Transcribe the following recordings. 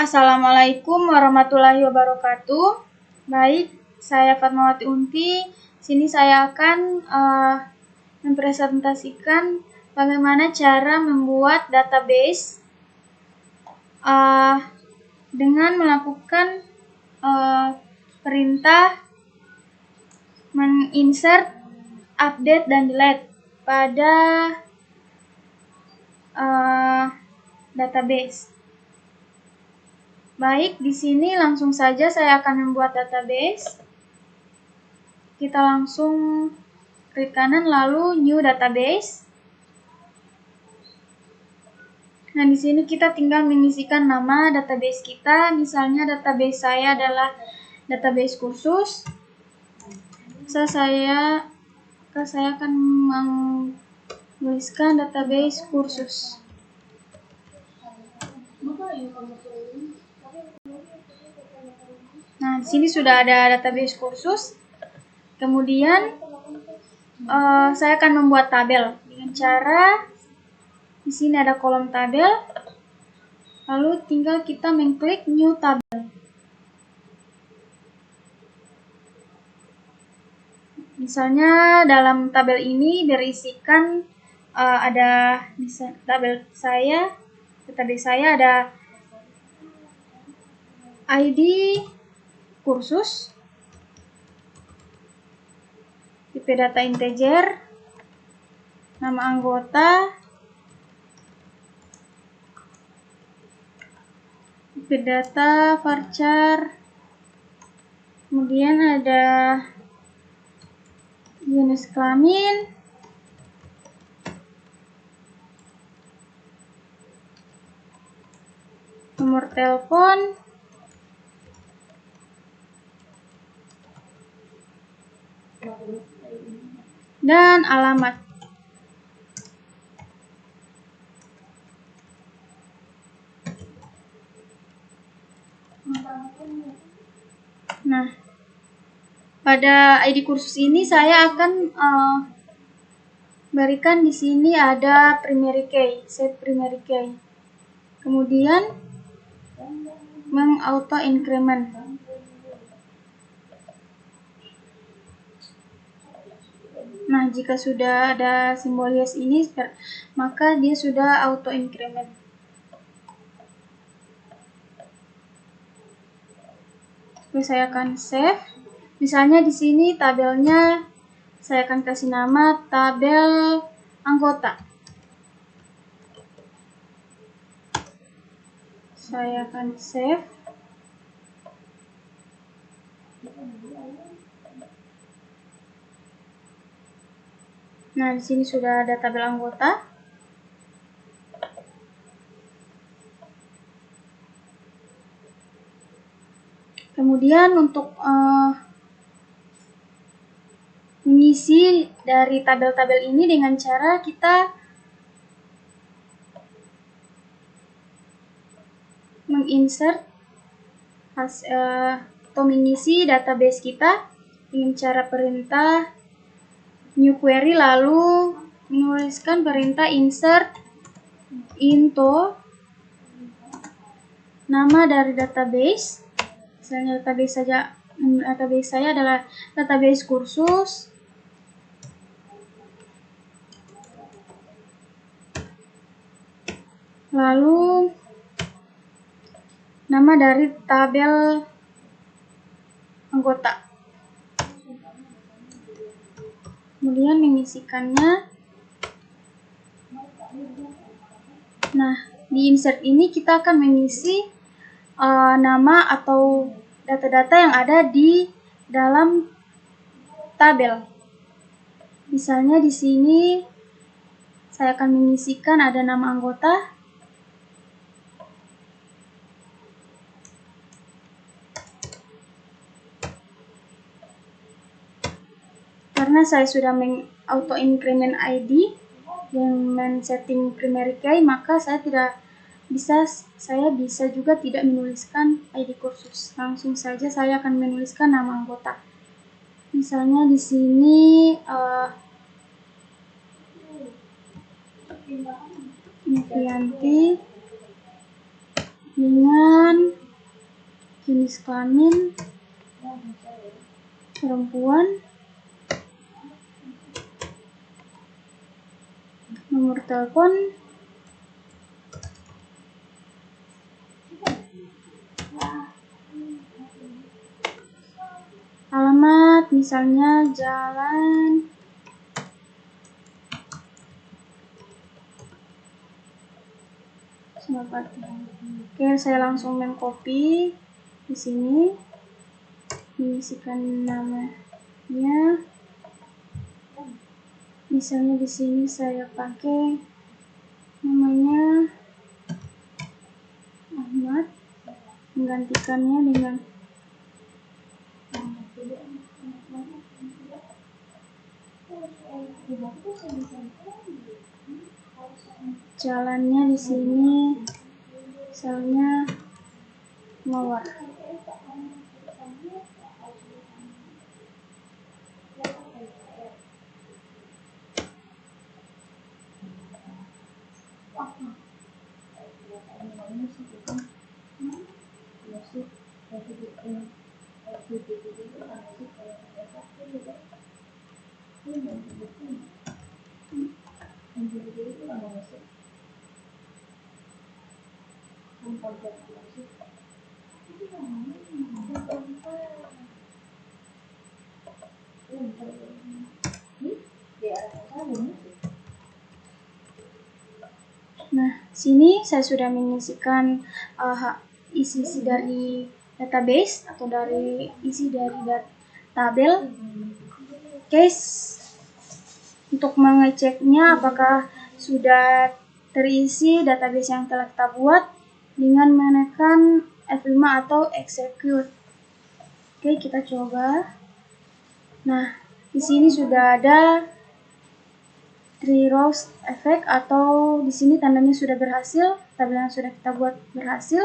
Assalamualaikum warahmatullahi wabarakatuh. Baik, saya Fatmawati Unti. Sini saya akan mempresentasikan bagaimana cara membuat database dengan melakukan perintah menginsert, update, dan delete pada database. Baik, di sini langsung saja saya akan membuat database. Kita langsung klik kanan lalu new database. Nah, di sini kita tinggal mengisikan nama database kita. Misalnya database saya adalah database kursus. Saya akan menuliskan database kursus. Nah, di sini sudah ada database kursus. Kemudian saya akan membuat tabel dengan cara di sini ada kolom tabel. Lalu tinggal kita mengklik new tabel. Misalnya dalam tabel ini berisikan ada database saya ada ID kursus, tipe data integer, nama anggota, tipe data varchar, kemudian ada jenis kelamin, nomor telepon, dan alamat. Nah, pada ID kursus ini saya akan berikan di sini ada primary key, set primary key. Kemudian meng-auto increment. Nah, jika sudah ada simbol yes ini, maka dia sudah auto increment. Oke, saya akan save. Misalnya di sini tabelnya saya akan kasih nama tabel anggota. Saya akan save. Nah, di sini sudah ada tabel anggota. Kemudian untuk mengisi dari tabel-tabel ini dengan cara kita menginsert atau mengisi database kita dengan cara perintah new query, lalu menuliskan perintah insert into nama dari database. Misalnya database saya adalah database kursus. Lalu nama dari tabel anggota. Kemudian mengisikannya. Nah, di insert ini kita akan mengisi nama atau data-data yang ada di dalam tabel. Misalnya di sini saya akan mengisikan ada nama anggota, karena saya sudah auto increment ID yang men-setting primary key, maka saya bisa juga tidak menuliskan ID kursus. Langsung saja saya akan menuliskan nama anggota. Misalnya di sini Novianti dengan jenis kelamin perempuan, nomor telepon, alamat, misalnya Jalan Senopati. Oke, saya langsung mengcopy di sini, mengisikan namanya. Misalnya di sini saya pakai namanya Ahmad, menggantikannya dengan jalannya di sini, misalnya Mawar. Nah, sini saya sudah mengisikan isi dari database atau dari isi dari tabel. Case untuk mengeceknya apakah sudah terisi database yang telah kita buat dengan menekan F5 atau execute. Oke, kita coba. Nah, di sini sudah ada 3 rows effect, atau di sini tandanya sudah berhasil, tabel yang sudah kita buat berhasil.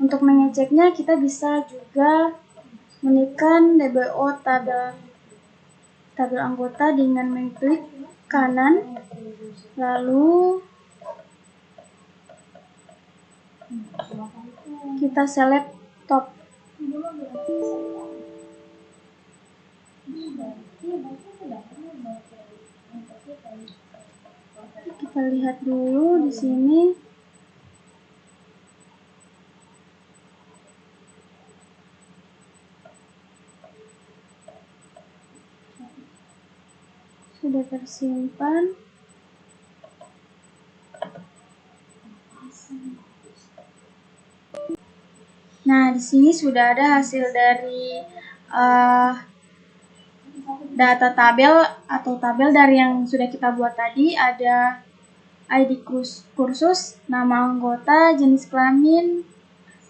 Untuk mengeceknya kita bisa juga menekan DBO tabel anggota dengan mengklik kanan, lalu kita select top. Kita lihat dulu di sini. Sudah tersimpan. Nah, di sini sudah ada hasil dari data tabel atau tabel dari yang sudah kita buat tadi. Ada ID kursus, nama anggota, jenis kelamin,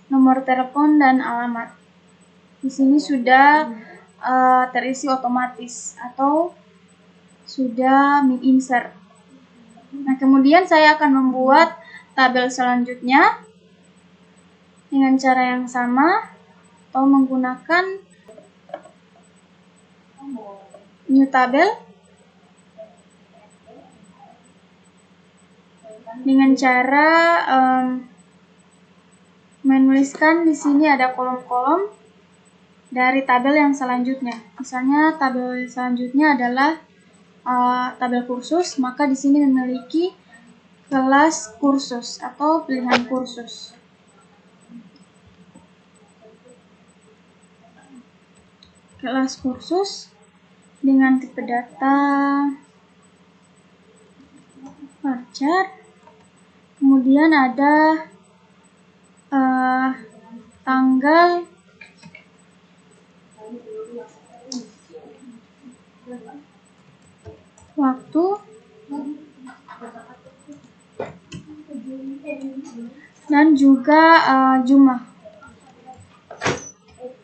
nomor telepon, dan alamat. Di sini sudah terisi otomatis atau sudah insert. Nah, kemudian saya akan membuat tabel selanjutnya dengan cara yang sama atau menggunakan new tabel dengan cara menuliskan di sini ada kolom-kolom dari tabel yang selanjutnya. Misalnya tabel selanjutnya adalah tabel kursus, maka di sini memiliki kelas kursus atau pilihan kursus. Kelas kursus dengan tipe data varchar. Kemudian ada tanggal, waktu, dan juga jumlah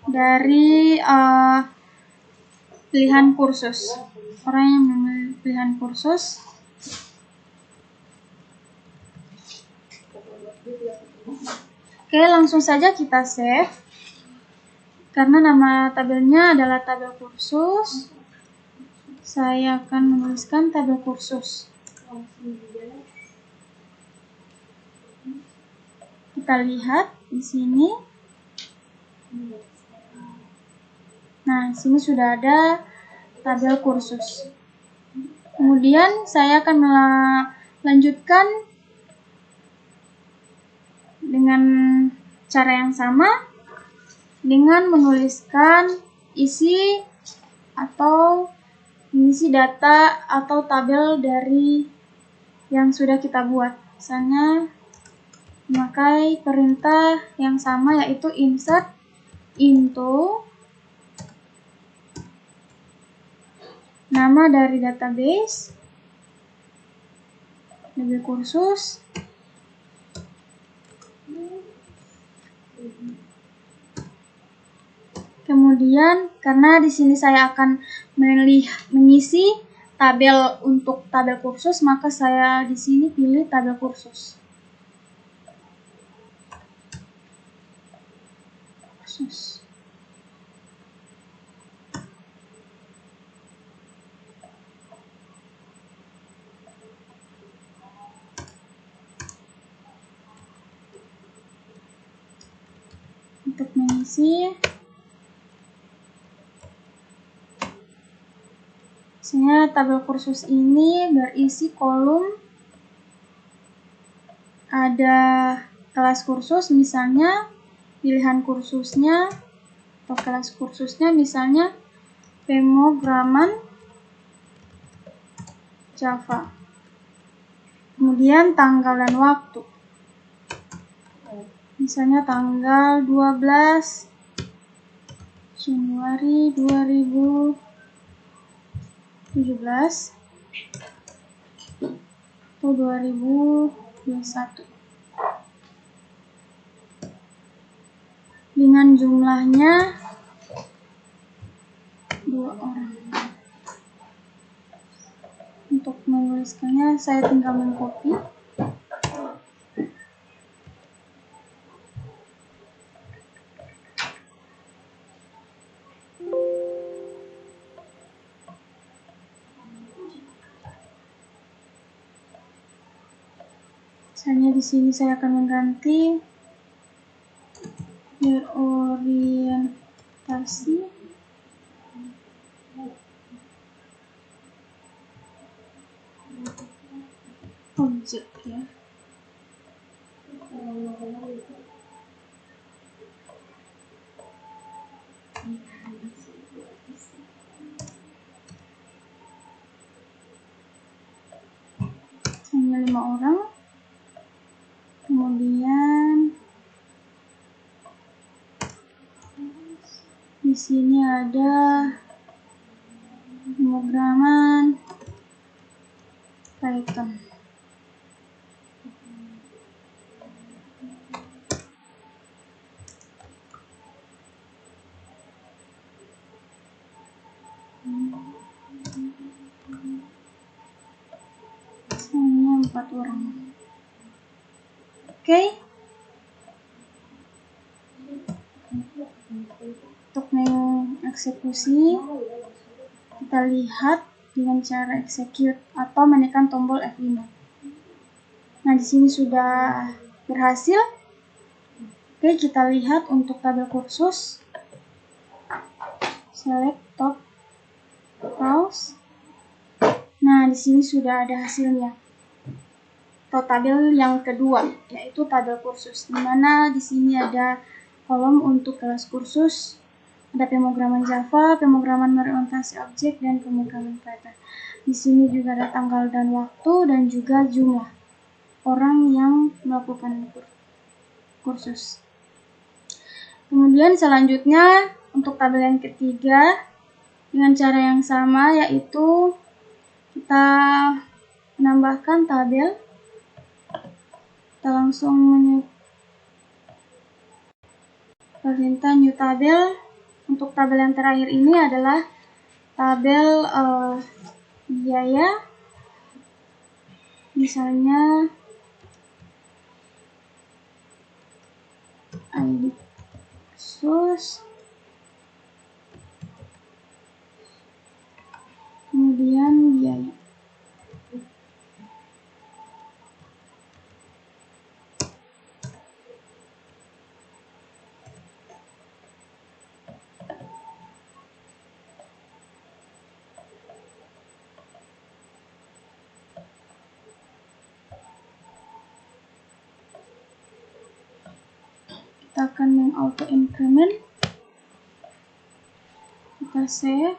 dari pilihan kursus. Orang yang memilih pilihan kursus. Oke, langsung saja kita save. Karena nama tabelnya adalah tabel kursus, saya akan menuliskan tabel kursus. Kita lihat di sini Nah, di sini sudah ada tabel kursus. Kemudian saya akan melanjutkan dengan cara yang sama dengan menuliskan isi atau mengisi data atau tabel dari yang sudah kita buat. Misalnya memakai perintah yang sama, yaitu insert into nama dari database, tabel kursus, kemudian karena di sini saya akan mengisi tabel untuk tabel kursus, maka saya di sini pilih tabel kursus. Untuk mengisi, misalnya tabel kursus ini berisi kolom, ada kelas kursus, misalnya pilihan kursusnya atau kelas kursusnya misalnya pemrograman Java. Kemudian tanggal dan waktu, misalnya tanggal 12 Januari 2017 atau 2021 dengan jumlahnya 2 orang. Untuk menuliskannya saya tinggal mengcopy. Misalnya di sini saya akan mengganti berorientasi objek ya. Hanya 5 orang. Kemudian di sini ada pemrograman Python. Hanya 4 orang. Oke. Untuk mengeksekusi, kita lihat dengan cara execute atau menekan tombol F5. Nah, di sini sudah berhasil. Oke, kita lihat untuk tabel kursus. Select top, browse. Nah, di sini sudah ada hasilnya. Atau tabel yang kedua, yaitu tabel kursus, di mana di sini ada kolom untuk kelas kursus, ada pemrograman Java, pemrograman orientasi objek, dan pemrograman Python. Di sini juga ada tanggal dan waktu dan juga jumlah orang yang melakukan kursus. Kemudian selanjutnya untuk tabel yang ketiga dengan cara yang sama, yaitu kita menambahkan tabel. Kita langsung perintah new tabel. Untuk tabel yang terakhir ini adalah tabel biaya, misalnya ID kursus, kemudian biaya. kita akan meng-auto increment, kita save.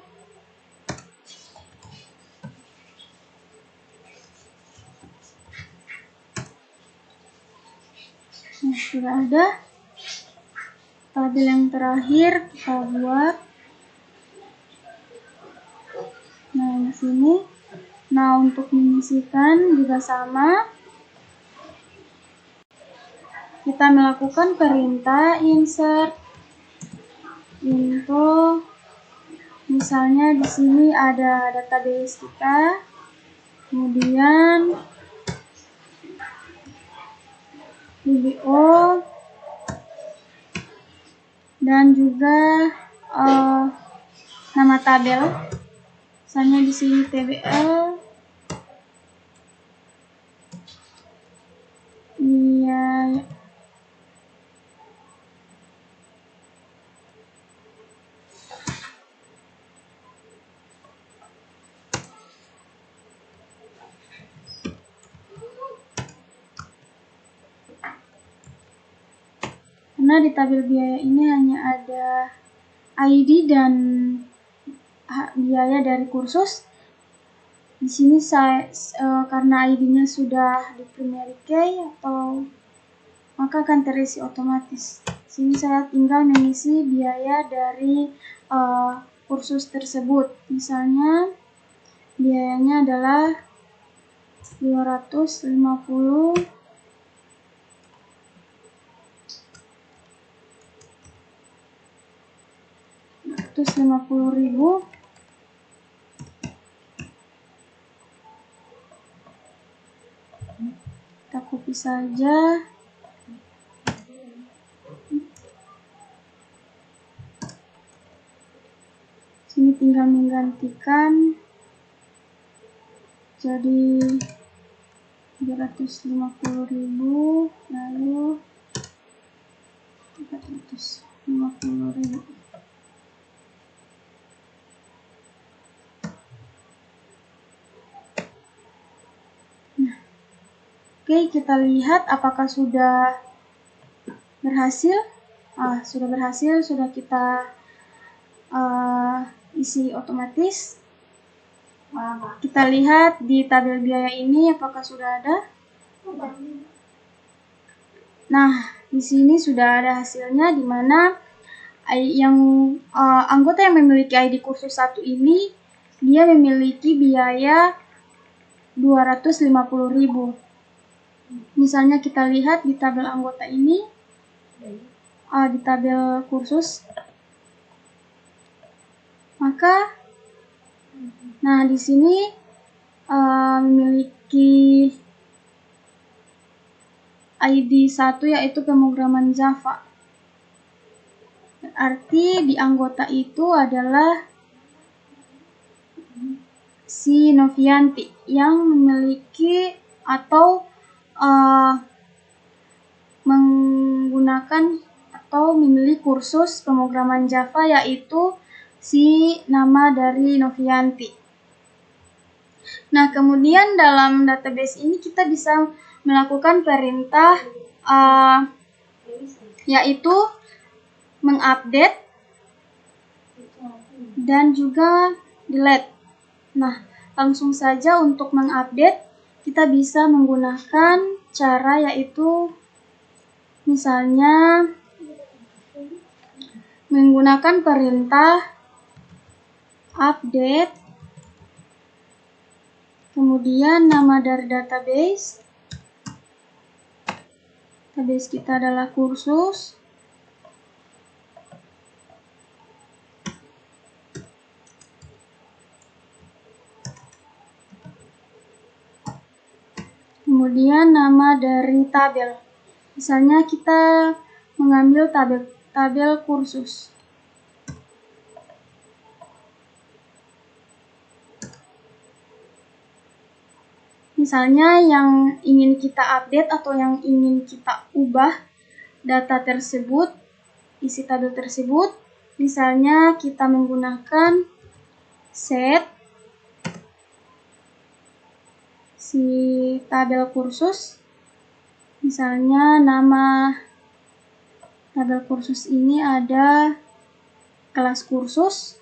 Nah, sudah ada. Tabel yang terakhir kita buat. Nah, di sini. Nah, untuk mengisikan juga sama. Kita melakukan perintah insert into, misalnya di sini ada database kita, kemudian VBO dan juga nama tabel, misalnya di sini TBL. Iya. Karena di tabel biaya ini hanya ada ID dan biaya dari kursus. Di sini saya karena ID-nya sudah di primary key maka akan terisi otomatis. Di sini saya tinggal mengisi biaya dari kursus tersebut. Misalnya biayanya adalah 250.000. Kita copy saja. Sini tinggal menggantikan jadi 350.000 lalu 450.000. Oke, kita lihat apakah sudah berhasil. Sudah berhasil, sudah kita isi otomatis. Kita lihat di tabel biaya ini apakah sudah ada. Nah, di sini sudah ada hasilnya, di mana anggota yang memiliki ID kursus 1 ini dia memiliki biaya 250.000. Misalnya kita lihat di tabel anggota ini, di tabel kursus, maka nah di sini memiliki ID 1 yaitu pemrograman Java. Berarti di anggota itu adalah si Novianti yang memiliki atau menggunakan atau memilih kursus pemrograman Java, yaitu si nama dari Novianti. Nah, kemudian dalam database ini kita bisa melakukan perintah yaitu mengupdate dan juga delete. Nah, langsung saja untuk mengupdate kita bisa menggunakan cara yaitu misalnya menggunakan perintah update, kemudian nama dari database kita adalah kursus, kemudian nama dari tabel. Misalnya kita mengambil tabel kursus. Misalnya yang ingin kita update atau yang ingin kita ubah data tersebut, isi tabel tersebut, misalnya kita menggunakan set si tabel kursus, misalnya nama tabel kursus ini ada kelas kursus,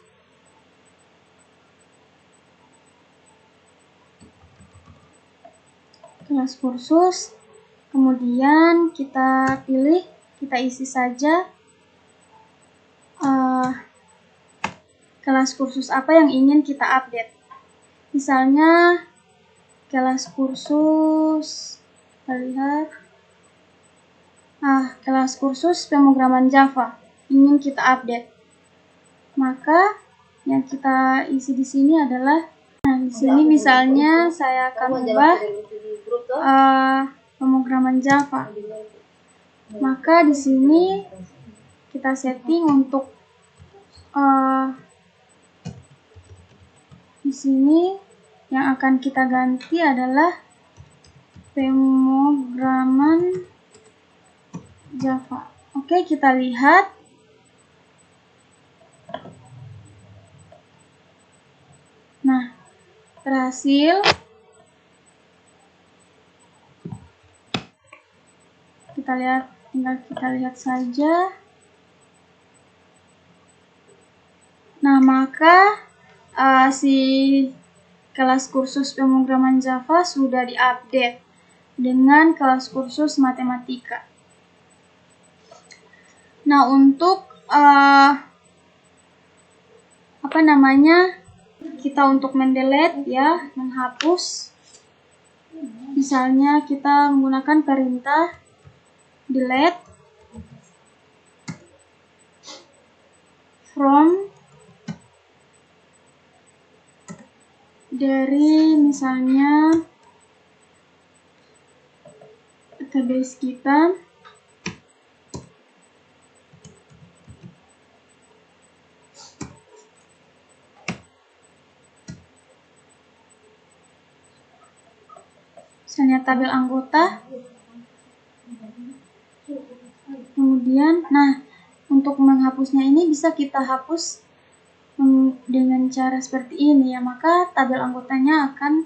kemudian kita pilih, kita isi saja kelas kursus apa yang ingin kita update. Misalnya kelas kursus, kita lihat, kelas kursus pemrograman Java ingin kita update. Maka yang kita isi di sini adalah, di sini misalnya saya akan ubah pemrograman Java. Maka di sini kita setting untuk di sini yang akan kita ganti adalah pemrograman Java. Oke, kita lihat. Nah, berhasil. Kita lihat, tinggal kita lihat saja. Nah, maka si kelas kursus pemrograman Java sudah diupdate dengan kelas kursus matematika. Nah, untuk kita untuk mendelete ya, menghapus. Misalnya kita menggunakan perintah delete from dari misalnya database kita. Misalnya tabel anggota. Kemudian, untuk menghapusnya ini bisa kita hapus dengan cara seperti ini ya, maka tabel anggotanya akan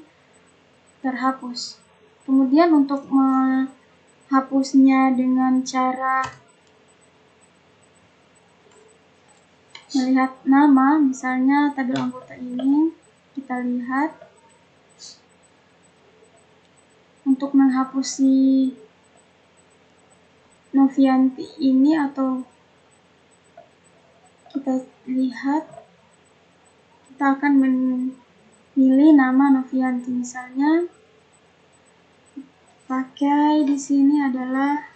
terhapus. Kemudian untuk menghapusnya dengan cara melihat nama, misalnya tabel anggota ini, kita lihat. Untuk menghapus si Novianti ini, atau kita lihat, kita akan memilih nama Novianti, misalnya pakai di sini adalah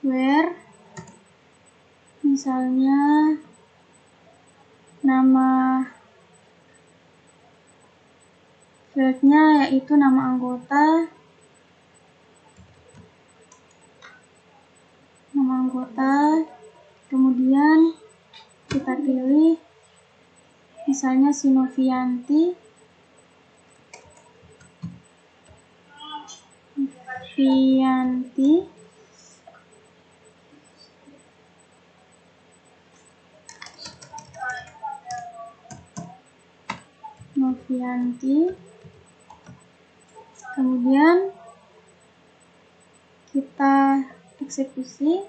where, misalnya nama fieldnya yaitu nama anggota, kemudian kita pilih misalnya si Novianti, kemudian kita eksekusi.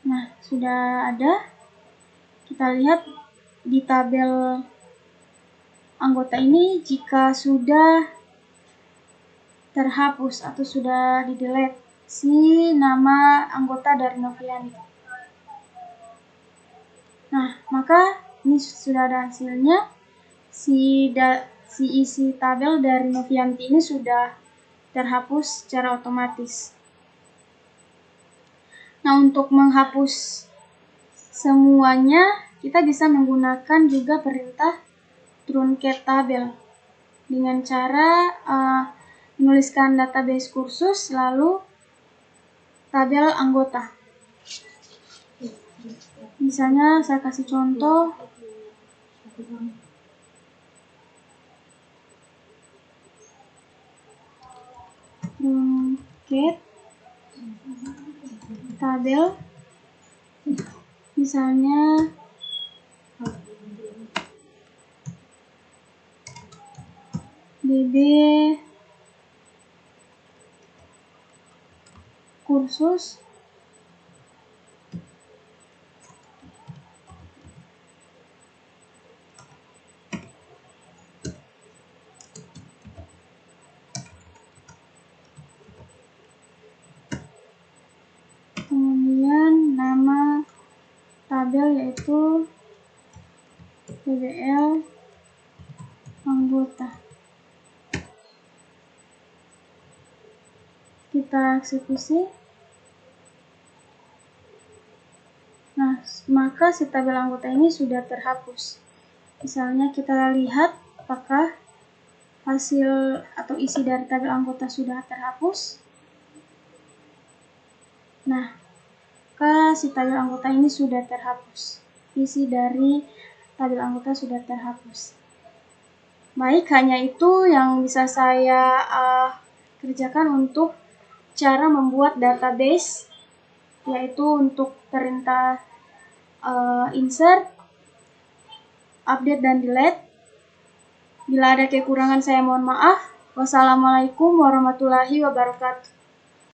Nah, sudah ada. Kita lihat di tabel anggota ini jika sudah terhapus atau sudah di-delete si nama anggota dari Novianti. Nah, maka ini sudah ada hasilnya. Si isi tabel dari Novianti ini sudah terhapus secara otomatis. Nah, untuk menghapus semuanya, kita bisa menggunakan juga perintah truncate tabel dengan cara menuliskan database kursus lalu tabel anggota. Misalnya saya kasih contoh, truncate tabel, misalnya pdb kursus, kemudian nama tabel yaitu PBL anggota. Kita eksekusi. Nah, maka si tabel anggota ini sudah terhapus. Misalnya kita lihat apakah hasil atau isi dari tabel anggota sudah terhapus. Nah, maka si tabel anggota ini sudah terhapus. Isi dari tabel anggota sudah terhapus. Baik, hanya itu yang bisa saya kerjakan untuk cara membuat database, yaitu untuk perintah insert, update, dan delete. Bila ada kekurangan saya mohon maaf. Wassalamualaikum warahmatullahi wabarakatuh.